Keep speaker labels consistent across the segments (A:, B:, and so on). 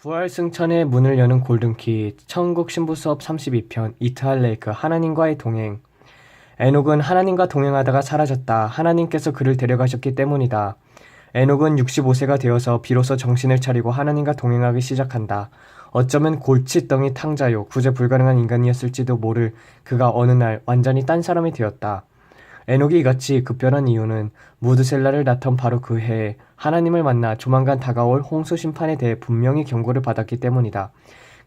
A: 부활승천의 문을 여는 골든키, 천국 신부 수업 32편, 이트할 레이크, 하나님과의 동행. 에녹은 하나님과 동행하다가 사라졌다. 하나님께서 그를 데려가셨기 때문이다. 에녹은 65세가 되어서 비로소 정신을 차리고 하나님과 동행하기 시작한다. 어쩌면 골칫덩이 탕자요, 구제 불가능한 인간이었을지도 모를 그가 어느 날 완전히 딴 사람이 되었다. 에녹이 이같이 급변한 이유는 무드셀라를 낳던 바로 그 해에 하나님을 만나 조만간 다가올 홍수 심판에 대해 분명히 경고를 받았기 때문이다.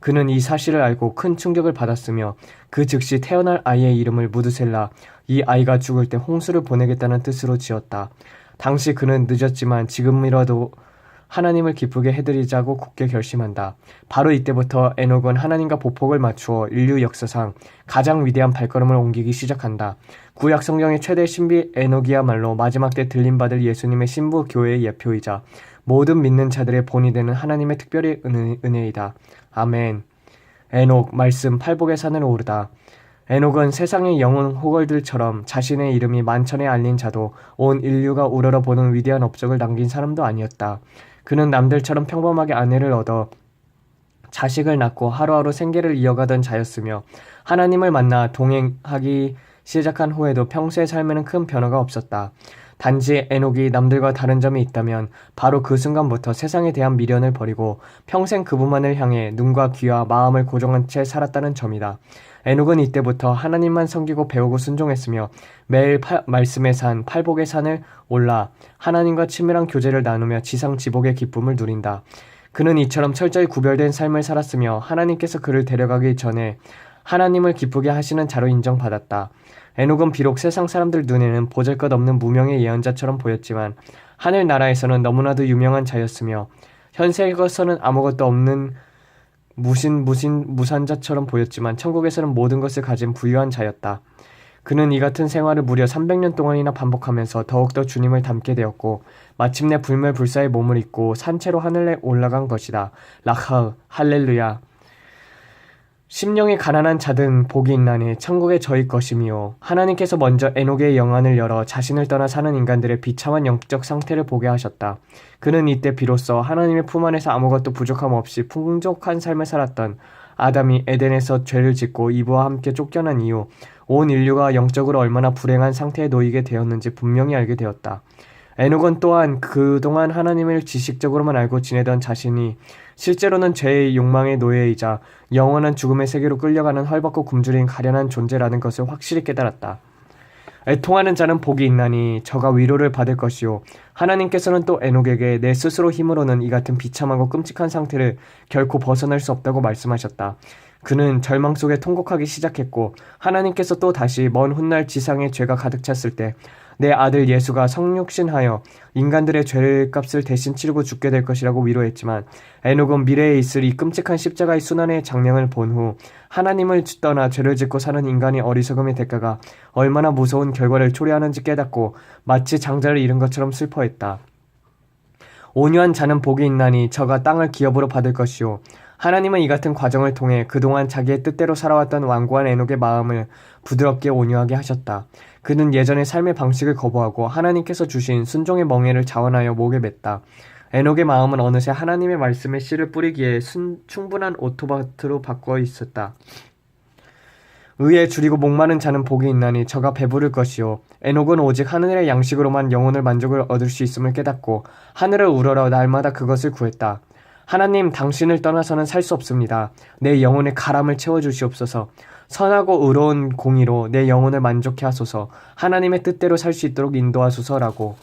A: 그는 이 사실을 알고 큰 충격을 받았으며 그 즉시 태어날 아이의 이름을 무드셀라, 이 아이가 죽을 때 홍수를 보내겠다는 뜻으로 지었다. 당시 그는 늦었지만 지금이라도 하나님을 기쁘게 해드리자고 굳게 결심한다. 바로 이때부터 에녹은 하나님과 보폭을 맞추어 인류 역사상 가장 위대한 발걸음을 옮기기 시작한다. 구약 성경의 최대 신비 에녹이야말로 마지막 때 들림받을 예수님의 신부 교회의 예표이자 모든 믿는 자들의 본이 되는 하나님의 특별히 은혜이다. 아멘. 에녹 말씀 팔복의 산을 오르다. 에녹은 세상의 영혼 호걸들처럼 자신의 이름이 만천에 알린 자도 온 인류가 우러러보는 위대한 업적을 남긴 사람도 아니었다. 그는 남들처럼 평범하게 아내를 얻어 자식을 낳고 하루하루 생계를 이어가던 자였으며 하나님을 만나 동행하기 시작한 후에도 평소의 삶에는 큰 변화가 없었다. 단지 에녹이 남들과 다른 점이 있다면 바로 그 순간부터 세상에 대한 미련을 버리고 평생 그분만을 향해 눈과 귀와 마음을 고정한 채 살았다는 점이다. 에녹은 이때부터 하나님만 섬기고 배우고 순종했으며 매일 말씀의 산, 팔복의 산을 올라 하나님과 친밀한 교제를 나누며 지상지복의 기쁨을 누린다. 그는 이처럼 철저히 구별된 삶을 살았으며 하나님께서 그를 데려가기 전에 하나님을 기쁘게 하시는 자로 인정받았다. 에녹은 비록 세상 사람들 눈에는 보잘것없는 무명의 예언자처럼 보였지만 하늘나라에서는 너무나도 유명한 자였으며 현세에서는 아무것도 없는 무산자처럼 보였지만 천국에서는 모든 것을 가진 부유한 자였다. 그는 이 같은 생활을 무려 300년 동안이나 반복하면서 더욱더 주님을 닮게 되었고 마침내 불멸불사의 몸을 입고 산채로 하늘에 올라간 것이다. 라하으 할렐루야. 심령이 가난한 자든 복이 있나니 천국에 저희 것이미요. 하나님께서 먼저 에녹의 영안을 열어 자신을 떠나 사는 인간들의 비참한 영적 상태를 보게 하셨다. 그는 이때 비로소 하나님의 품 안에서 아무것도 부족함 없이 풍족한 삶을 살았던 아담이 에덴에서 죄를 짓고 이브와 함께 쫓겨난 이후 온 인류가 영적으로 얼마나 불행한 상태에 놓이게 되었는지 분명히 알게 되었다. 에녹은 또한 그동안 하나님을 지식적으로만 알고 지내던 자신이 실제로는 죄의 욕망의 노예이자 영원한 죽음의 세계로 끌려가는 헐벗고 굶주린 가련한 존재라는 것을 확실히 깨달았다. 애통하는 자는 복이 있나니 저가 위로를 받을 것이요. 하나님께서는 또 에녹에게 내 스스로 힘으로는 이 같은 비참하고 끔찍한 상태를 결코 벗어날 수 없다고 말씀하셨다. 그는 절망 속에 통곡하기 시작했고 하나님께서 또 다시 먼 훗날 지상에 죄가 가득 찼을 때 내 아들 예수가 성육신하여 인간들의 죄값을 대신 치르고 죽게 될 것이라고 위로했지만 에녹은 미래에 있을 이 끔찍한 십자가의 순환의 장면을 본 후 하나님을 떠나 죄를 짓고 사는 인간의 어리석음의 대가가 얼마나 무서운 결과를 초래하는지 깨닫고 마치 장자를 잃은 것처럼 슬퍼했다. 온유한 자는 복이 있나니 저가 땅을 기업으로 받을 것이요. 하나님은 이 같은 과정을 통해 그동안 자기의 뜻대로 살아왔던 완고한 에녹의 마음을 부드럽게 온유하게 하셨다. 그는 예전의 삶의 방식을 거부하고 하나님께서 주신 순종의 멍에를 자원하여 목에 맸다. 에녹의 마음은 어느새 하나님의 말씀에 씨를 뿌리기에 충분한 오토바트로 바꿔 있었다. 의에 줄이고 목마른 자는 복이 있나니 저가 배부를 것이요. 에녹은 오직 하늘의 양식으로만 영혼을 만족을 얻을 수 있음을 깨닫고 하늘을 우러러 날마다 그것을 구했다. 하나님, 당신을 떠나서는 살 수 없습니다. 내 영혼의 가람을 채워주시옵소서. 선하고 의로운 공의로 내 영혼을 만족해 하소서. 하나님의 뜻대로 살 수 있도록 인도하소서라고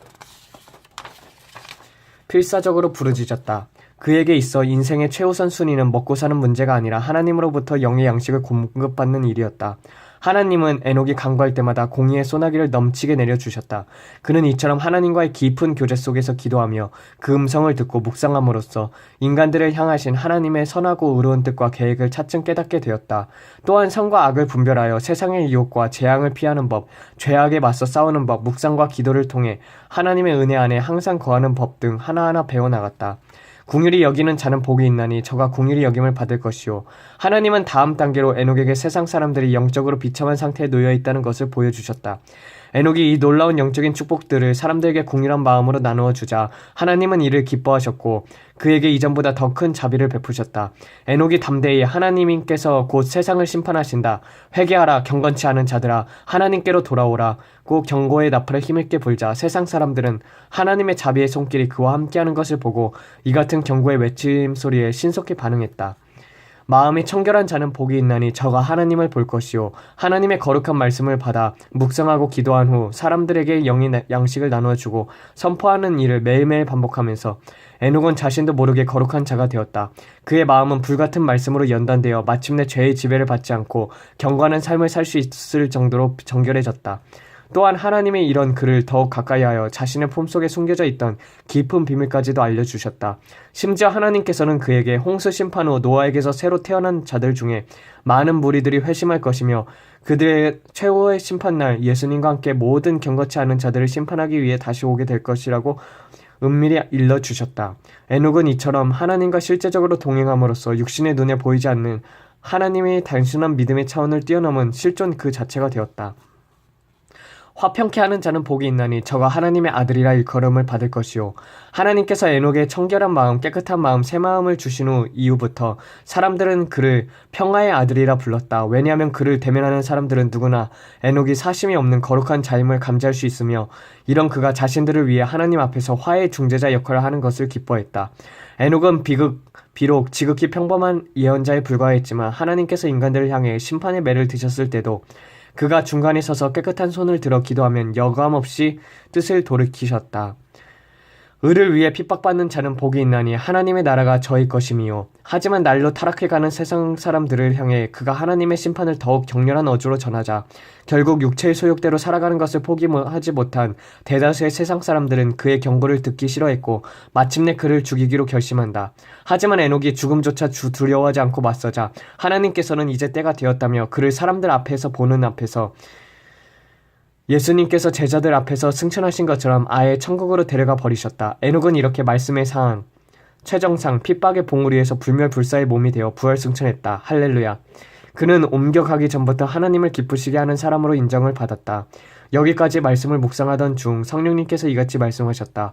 A: 필사적으로 부르짖었다. 그에게 있어 인생의 최우선 순위는 먹고 사는 문제가 아니라 하나님으로부터 영의 양식을 공급받는 일이었다. 하나님은 에녹이 간구할 때마다 공의의 소나기를 넘치게 내려주셨다. 그는 이처럼 하나님과의 깊은 교제 속에서 기도하며 그 음성을 듣고 묵상함으로써 인간들을 향하신 하나님의 선하고 의로운 뜻과 계획을 차츰 깨닫게 되었다. 또한 선과 악을 분별하여 세상의 유혹과 재앙을 피하는 법, 죄악에 맞서 싸우는 법, 묵상과 기도를 통해 하나님의 은혜 안에 항상 거하는 법 등 하나하나 배워나갔다. 긍휼히 여기는 자는 복이 있나니 저가 긍휼히 여김을 받을 것이요. 하나님은 다음 단계로 에녹에게 세상 사람들이 영적으로 비참한 상태에 놓여 있다는 것을 보여주셨다. 에녹이 이 놀라운 영적인 축복들을 사람들에게 공유한 마음으로 나누어 주자 하나님은 이를 기뻐하셨고 그에게 이전보다 더 큰 자비를 베푸셨다. 에녹이 담대히 하나님께서 곧 세상을 심판하신다. 회개하라 경건치 않은 자들아 하나님께로 돌아오라. 고 경고의 나팔을 힘있게 불자 세상 사람들은 하나님의 자비의 손길이 그와 함께하는 것을 보고 이 같은 경고의 외침 소리에 신속히 반응했다. 마음이 청결한 자는 복이 있나니 저가 하나님을 볼 것이요 하나님의 거룩한 말씀을 받아 묵상하고 기도한 후 사람들에게 영의 양식을 나누어주고 선포하는 일을 매일매일 반복하면서 에녹은 자신도 모르게 거룩한 자가 되었다. 그의 마음은 불같은 말씀으로 연단되어 마침내 죄의 지배를 받지 않고 경건한 삶을 살 수 있을 정도로 정결해졌다. 또한 하나님의 이런 그를 더욱 가까이하여 자신의 품속에 숨겨져 있던 깊은 비밀까지도 알려주셨다. 심지어 하나님께서는 그에게 홍수 심판 후 노아에게서 새로 태어난 자들 중에 많은 무리들이 회심할 것이며 그들의 최후의 심판날 예수님과 함께 모든 경건치 않은 자들을 심판하기 위해 다시 오게 될 것이라고 은밀히 일러주셨다. 에녹은 이처럼 하나님과 실제적으로 동행함으로써 육신의 눈에 보이지 않는 하나님의 단순한 믿음의 차원을 뛰어넘은 실존 그 자체가 되었다. 화평케 하는 자는 복이 있나니 저가 하나님의 아들이라 일컬음을 받을 것이요 하나님께서 에녹의 청결한 마음 깨끗한 마음 새 마음을 주신 후 이후부터 사람들은 그를 평화의 아들이라 불렀다. 왜냐하면 그를 대면하는 사람들은 누구나 에녹이 사심이 없는 거룩한 자임을 감지할 수 있으며 이런 그가 자신들을 위해 하나님 앞에서 화해의 중재자 역할을 하는 것을 기뻐했다. 에녹은 비록 지극히 평범한 예언자에 불과했지만 하나님께서 인간들을 향해 심판의 매를 드셨을 때도 그가 중간에 서서 깨끗한 손을 들어 기도하면 여과함없이 뜻을 돌이키셨다. 의를 위해 핍박받는 자는 복이 있나니 하나님의 나라가 저의 것임이요 하지만 날로 타락해가는 세상 사람들을 향해 그가 하나님의 심판을 더욱 격렬한 어조로 전하자 결국 육체의 소욕대로 살아가는 것을 포기하지 못한 대다수의 세상 사람들은 그의 경고를 듣기 싫어했고 마침내 그를 죽이기로 결심한다. 하지만 에녹이 죽음조차 두려워하지 않고 맞서자 하나님께서는 이제 때가 되었다며 그를 사람들 앞에서 보는 앞에서 예수님께서 제자들 앞에서 승천하신 것처럼 아예 천국으로 데려가 버리셨다. 에녹은 이렇게 말씀의 상황, 최정상, 핍박의 봉우리에서 불멸불사의 몸이 되어 부활승천했다. 할렐루야. 그는 옮겨가기 전부터 하나님을 기쁘시게 하는 사람으로 인정을 받았다. 여기까지 말씀을 묵상하던 중 성령님께서 이같이 말씀하셨다.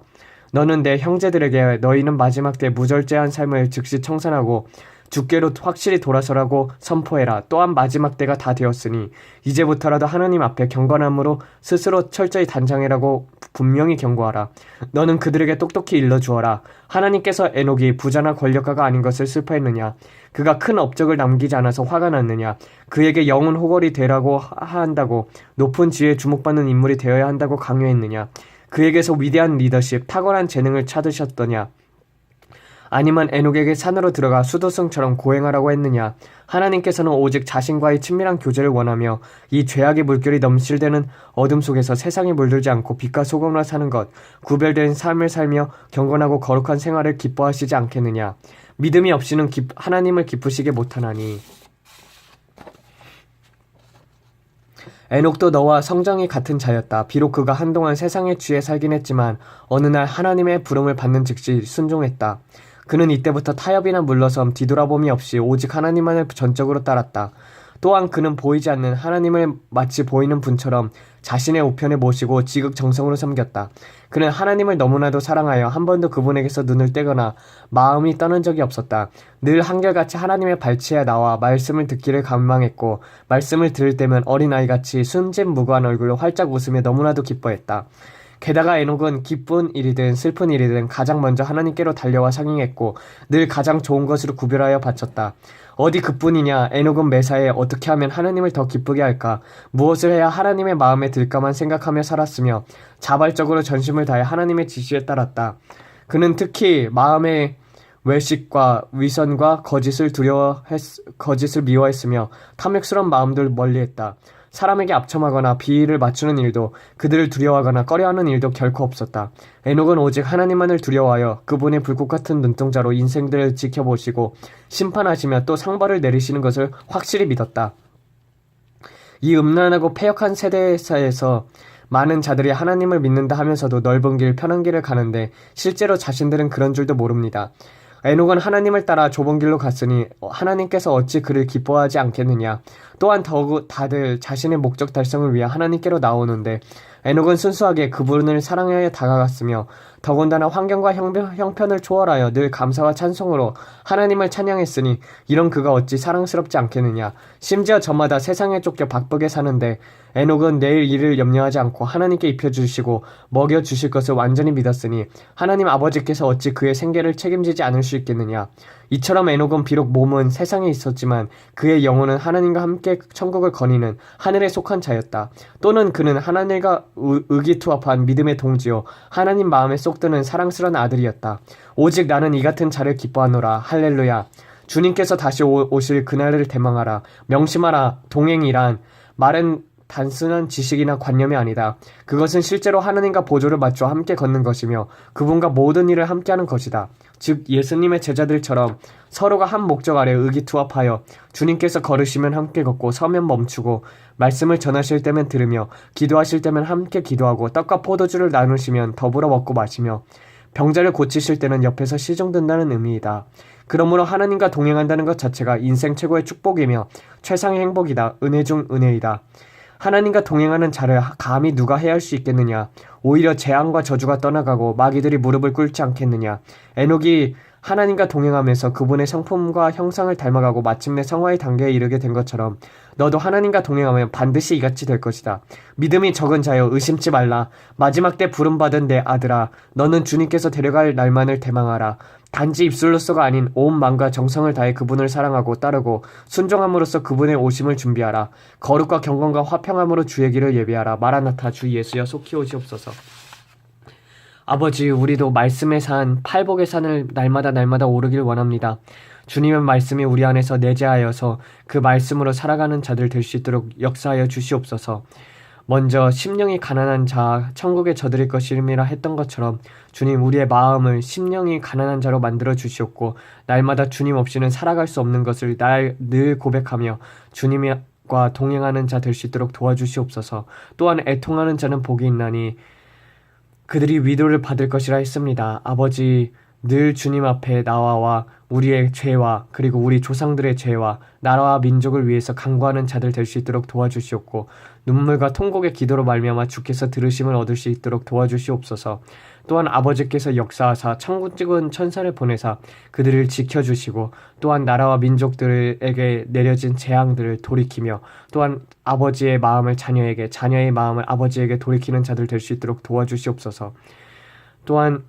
A: 너는 내 형제들에게 너희는 마지막 때 무절제한 삶을 즉시 청산하고 주께로 확실히 돌아서라고 선포해라. 또한 마지막 때가 다 되었으니 이제부터라도 하나님 앞에 경건함으로 스스로 철저히 단장해라고 분명히 경고하라. 너는 그들에게 똑똑히 일러주어라. 하나님께서 에녹이 부자나 권력가가 아닌 것을 슬퍼했느냐? 그가 큰 업적을 남기지 않아서 화가 났느냐? 그에게 영혼 호걸이 되라고 한다고 높은 지위에 주목받는 인물이 되어야 한다고 강요했느냐? 그에게서 위대한 리더십, 탁월한 재능을 찾으셨더냐? 아니면 에녹에게 산으로 들어가 수도승처럼 고행하라고 했느냐? 하나님께서는 오직 자신과의 친밀한 교제를 원하며 이 죄악의 물결이 넘실대는 어둠 속에서 세상에 물들지 않고 빛과 소금으로 사는 것, 구별된 삶을 살며 경건하고 거룩한 생활을 기뻐하시지 않겠느냐? 믿음이 없이는 하나님을 기쁘시게 못하나니. 에녹도 너와 성정이 같은 자였다. 비록 그가 한동안 세상에 취해 살긴 했지만 어느 날 하나님의 부름을 받는 즉시 순종했다. 그는 이때부터 타협이나 물러섬 뒤돌아봄이 없이 오직 하나님만을 전적으로 따랐다. 또한 그는 보이지 않는 하나님을 마치 보이는 분처럼 자신의 우편에 모시고 지극정성으로 섬겼다. 그는 하나님을 너무나도 사랑하여 한 번도 그분에게서 눈을 떼거나 마음이 떠난 적이 없었다. 늘 한결같이 하나님의 발치에 나와 말씀을 듣기를 갈망했고 말씀을 들을 때면 어린아이같이 순진무구한 얼굴로 활짝 웃으며 너무나도 기뻐했다. 게다가 에녹은 기쁜 일이든 슬픈 일이든 가장 먼저 하나님께로 달려와 상행했고 늘 가장 좋은 것으로 구별하여 바쳤다. 어디 그뿐이냐? 에녹은 매사에 어떻게 하면 하나님을 더 기쁘게 할까? 무엇을 해야 하나님의 마음에 들까만 생각하며 살았으며 자발적으로 전심을 다해 하나님의 지시에 따랐다. 그는 특히 마음의 외식과 위선과 거짓을 미워했으며 탐욕스러운 마음들 멀리했다. 사람에게 압첨하거나 비위를 맞추는 일도 그들을 두려워하거나 꺼려하는 일도 결코 없었다. 에녹은 오직 하나님만을 두려워하여 그분의 불꽃 같은 눈동자로 인생들을 지켜보시고 심판하시며 또 상벌을 내리시는 것을 확실히 믿었다. 이 음란하고 패역한 세대에서 많은 자들이 하나님을 믿는다 하면서도 넓은 길, 편한 길을 가는데 실제로 자신들은 그런 줄도 모릅니다. 에녹은 하나님을 따라 좁은 길로 갔으니 하나님께서 어찌 그를 기뻐하지 않겠느냐. 또한 더욱 다들 자신의 목적 달성을 위해 하나님께로 나오는데 에녹은 순수하게 그분을 사랑하여 다가갔으며 더군다나 환경과 형편을 초월하여 늘 감사와 찬송으로 하나님을 찬양했으니 이런 그가 어찌 사랑스럽지 않겠느냐. 심지어 저마다 세상에 쫓겨 바쁘게 사는데 에녹은 내일 일을 염려하지 않고 하나님께 입혀주시고 먹여주실 것을 완전히 믿었으니 하나님 아버지께서 어찌 그의 생계를 책임지지 않을 수 있겠느냐. 이처럼 에녹은 비록 몸은 세상에 있었지만 그의 영혼은 하나님과 함께 천국을 거니는 하늘에 속한 자였다. 또는 그는 하나님과 의기투합한 믿음의 동지요 하나님 마음에 쏙 드는 사랑스러운 아들이었다. 오직 나는 이 같은 자를 기뻐하노라. 할렐루야. 주님께서 다시 오실 그날을 대망하라. 명심하라. 동행이란 말은 단순한 지식이나 관념이 아니다. 그것은 실제로 하나님과 보조를 맞춰 함께 걷는 것이며 그분과 모든 일을 함께하는 것이다. 즉 예수님의 제자들처럼 서로가 한 목적 아래 의기투합하여 주님께서 걸으시면 함께 걷고 서면 멈추고 말씀을 전하실 때면 들으며 기도하실 때면 함께 기도하고 떡과 포도주를 나누시면 더불어 먹고 마시며 병자를 고치실 때는 옆에서 시종든다는 의미이다. 그러므로 하나님과 동행한다는 것 자체가 인생 최고의 축복이며 최상의 행복이다. 은혜 중 은혜이다. 하나님과 동행하는 자를 감히 누가 해할 수 있겠느냐. 오히려 재앙과 저주가 떠나가고 마귀들이 무릎을 꿇지 않겠느냐. 에녹이 하나님과 동행하면서 그분의 성품과 형상을 닮아가고 마침내 성화의 단계에 이르게 된 것처럼 너도 하나님과 동행하면 반드시 이같이 될 것이다. 믿음이 적은 자여 의심치 말라. 마지막 때 부름받은 내 아들아 너는 주님께서 데려갈 날만을 대망하라. 단지 입술로서가 아닌 온 마음과 정성을 다해 그분을 사랑하고 따르고 순종함으로써 그분의 오심을 준비하라. 거룩과 경건과 화평함으로 주의 길을 예비하라. 마라나타 주 예수여 속히 오시옵소서. 아버지, 우리도 말씀의 산, 팔복의 산을 날마다 오르길 원합니다. 주님의 말씀이 우리 안에서 내재하여서 그 말씀으로 살아가는 자들 될 수 있도록 역사하여 주시옵소서. 먼저 심령이 가난한 자 천국에 저들일 것임이라 했던 것처럼 주님 우리의 마음을 심령이 가난한 자로 만들어 주시옵고 날마다 주님 없이는 살아갈 수 없는 것을 늘 고백하며 주님과 동행하는 자 될 수 있도록 도와주시옵소서. 또한 애통하는 자는 복이 있나니 그들이 위로를 받을 것이라 했습니다. 아버지, 늘 주님 앞에 나와 우리의 죄와 그리고 우리 조상들의 죄와 나라와 민족을 위해서 간구하는 자들 될 수 있도록 도와주시옵고 눈물과 통곡의 기도로 말미암아 주께서 들으심을 얻을 수 있도록 도와주시옵소서. 또한 아버지께서 역사하사 천국 찍은 천사를 보내사 그들을 지켜주시고 또한 나라와 민족들에게 내려진 재앙들을 돌이키며 또한 아버지의 마음을 자녀에게 자녀의 마음을 아버지에게 돌이키는 자들 될 수 있도록 도와주시옵소서. 또한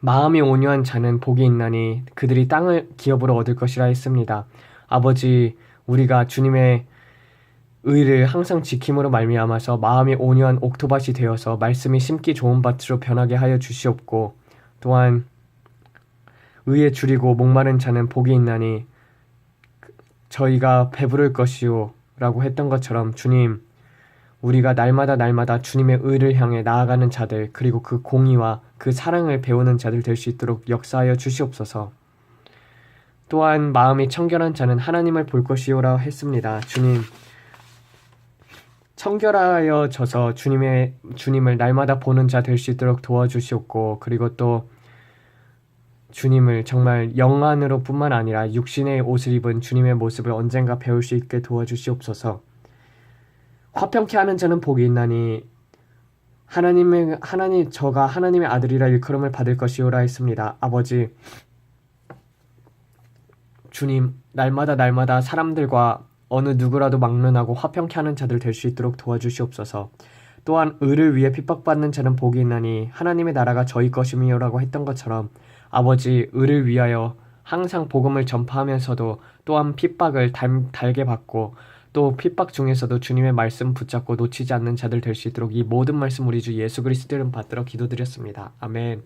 A: 마음이 온유한 자는 복이 있나니 그들이 땅을 기업으로 얻을 것이라 했습니다. 아버지, 우리가 주님의 의를 항상 지킴으로 말미암아서 마음이 온유한 옥토밭이 되어서 말씀이 심기 좋은 밭으로 변하게 하여 주시옵고 또한 의에 줄이고 목마른 자는 복이 있나니 저희가 배부를 것이요 라고 했던 것처럼 주님, 우리가 날마다 주님의 의를 향해 나아가는 자들 그리고 그 공의와 그 사랑을 배우는 자들 될 수 있도록 역사하여 주시옵소서. 또한 마음이 청결한 자는 하나님을 볼 것이요라 했습니다. 주님, 청결하여져서 주님을 날마다 보는 자 될 수 있도록 도와주시옵고 그리고 또 주님을 정말 영안으로 뿐만 아니라 육신의 옷을 입은 주님의 모습을 언젠가 배울 수 있게 도와주시옵소서. 화평케 하는 자는 복이 있나니 저가 하나님의 아들이라 일컬음을 받을 것이오라 했습니다. 아버지, 주님, 날마다 사람들과 어느 누구라도 막론하고 화평케 하는 자들 될 수 있도록 도와주시옵소서. 또한 의를 위해 핍박받는 자는 복이 있나니 하나님의 나라가 저희 것임이요라고 했던 것처럼 아버지, 의를 위하여 항상 복음을 전파하면서도 또한 핍박을 달게 받고 또 핍박 중에서도 주님의 말씀 붙잡고 놓치지 않는 자들 될 수 있도록 이 모든 말씀 우리 주 예수 그리스도 이름 받들어 기도드렸습니다. 아멘.